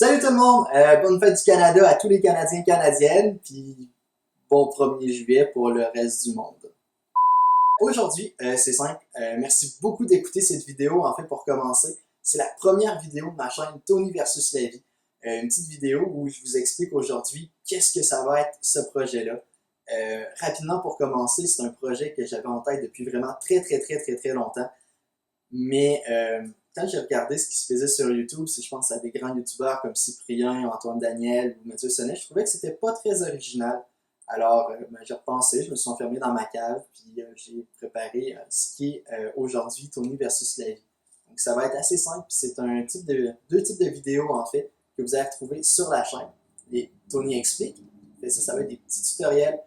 Salut tout le monde! Bonne fête du Canada à tous les Canadiens et Canadiennes, puis bon 1er juillet pour le reste du monde. Aujourd'hui, c'est simple, merci beaucoup d'écouter cette vidéo. En fait, pour commencer, c'est la première vidéo de ma chaîne Tony versus la vie. Une petite vidéo où je vous explique aujourd'hui qu'est-ce que ça va être ce projet-là. Rapidement pour commencer, c'est un projet que j'avais en tête depuis vraiment très longtemps. Mais quand j'ai regardé ce qui se faisait sur YouTube, si je pense à des grands YouTubeurs comme Cyprien, Antoine Daniel ou Mathieu Sonnet, je trouvais que c'était pas très original. Alors, j'ai repensé, je me suis enfermé dans ma cave, puis j'ai préparé ce qui est aujourd'hui Tony versus la vie. Donc, ça va être assez simple. C'est deux types de vidéos, en fait, que vous allez retrouver sur la chaîne. Les Tony explique. Et ça va être des petits tutoriels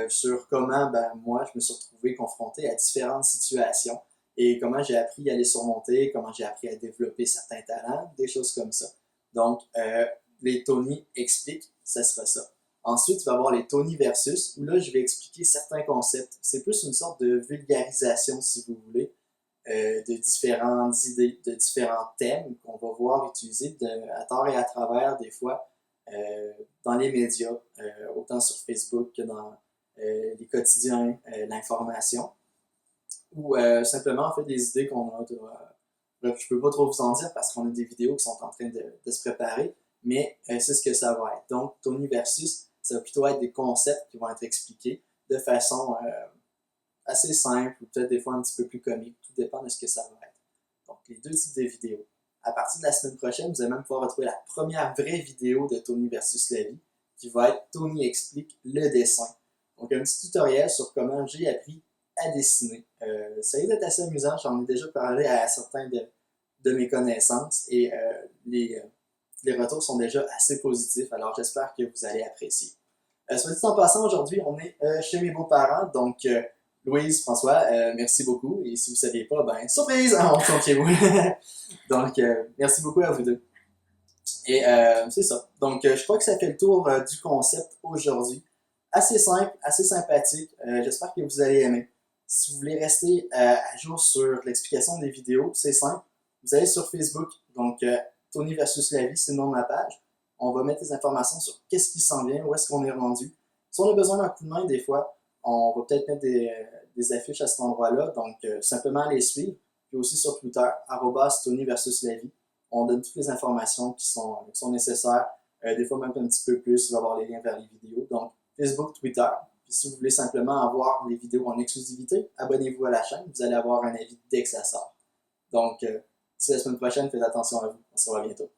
sur comment, moi, je me suis retrouvé confronté à différentes situations et comment j'ai appris à les surmonter, comment j'ai appris à développer certains talents, des choses comme ça. Donc, les Tony expliquent, ça sera ça. Ensuite, tu vas avoir les Tony versus, où là, je vais expliquer certains concepts. C'est plus une sorte de vulgarisation, si vous voulez, de différentes idées, de différents thèmes qu'on va voir utiliser à tort et à travers, des fois, dans les médias, autant sur Facebook que dans les quotidiens, l'information, ou simplement en fait des idées qu'on a. Bref, je peux pas trop vous en dire parce qu'on a des vidéos qui sont en train de se préparer, mais c'est ce que ça va être. Donc, Tony versus, ça va plutôt être des concepts qui vont être expliqués de façon assez simple ou peut-être des fois un petit peu plus comique. Tout dépend de ce que ça va être. Donc, les deux types de vidéos. À partir de la semaine prochaine, vous allez même pouvoir retrouver la première vraie vidéo de Tony versus la vie, qui va être Tony explique le dessin. Donc, un petit tutoriel sur comment j'ai appris à dessiner. Ça risque d'être assez amusant, j'en ai déjà parlé à certains de mes connaissances et les retours sont déjà assez positifs, alors j'espère que vous allez apprécier. Soit dit en passant, aujourd'hui, on est chez mes beaux-parents, donc Louise, François, merci beaucoup, et si vous ne saviez pas, surprise, on retourne chez vous. Donc, merci beaucoup à vous deux. Et c'est ça. Donc, je crois que ça fait le tour du concept aujourd'hui. Assez simple, assez sympathique, j'espère que vous allez aimer. Si vous voulez rester à jour sur l'explication des vidéos, c'est simple. Vous allez sur Facebook, donc Tony versus la vie, c'est le nom de ma page. On va mettre des informations sur qu'est-ce qui s'en vient, où est-ce qu'on est rendu. Si on a besoin d'un coup de main, des fois, on va peut-être mettre des affiches à cet endroit-là, donc simplement les suivre. Puis aussi sur Twitter, @Tony versus la vie. On donne toutes les informations qui sont nécessaires. Des fois même un petit peu plus, il va y avoir les liens vers les vidéos. Donc, Facebook, Twitter. Puis si vous voulez simplement avoir les vidéos en exclusivité, abonnez-vous à la chaîne, vous allez avoir un avis dès que ça sort. Donc, d'ici la semaine prochaine, faites attention à vous. On se revoit bientôt.